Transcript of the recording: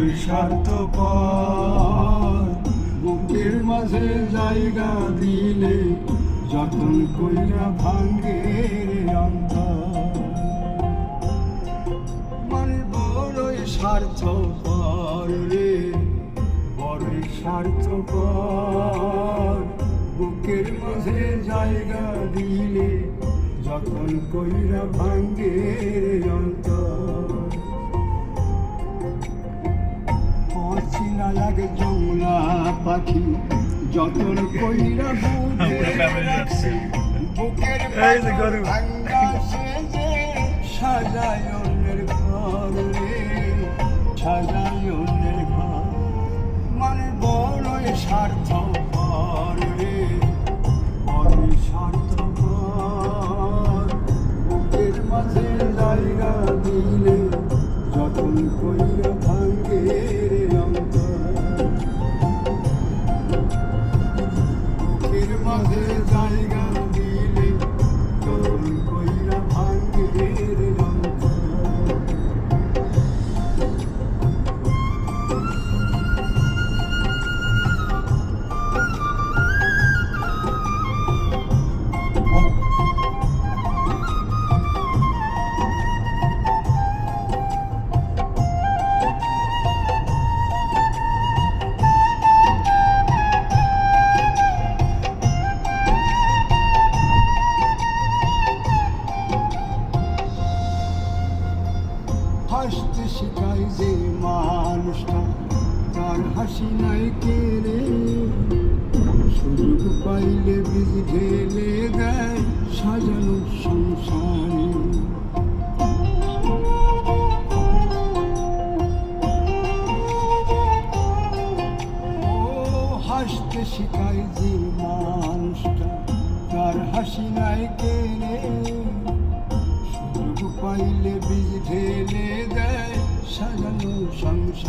বড়ই স্বার্থপর। বুকের মাঝে জায়গা দিলে যতন কইরা ভাঙ্গে রে অন্তর। মানে বড়ই স্বার্থপর রে, বড়ই স্বার্থপর। বুকের মাঝে জায়গা দিলে যতন কইরা ভাঙ্গে রে অন্তর। অচিনা লাগে জংলা পাখি যতন কইরা বুকের ভাঙ্গা সেজে সাজায় অন্যের ঘর রে, সাজায় অন্যের ঘর। মানে বড়ই স্বার্থপর রে, বড়ই স্বার্থপর। বুকের মাঝে জায়গা দিলে যতন কইরা ভাঙ্গে রে অন্তর। বুকের মাঝে জায়গা দিলে যতন কইরা ভাঙ্গে রে অন্তর। হাসতে শেখায় যে মানুষটা, তার হাসি নাই কেড়ে। সুযোগ পাইলে বীজ ঢেলে দেয় সাজানো সংসারে। ও হাসতে শেখায় যে মানুষটা, তার হাসি নাই কেড়ে। সুযোগ পাইলে বীজ ঢেলে দেয় সাজানো সংসার।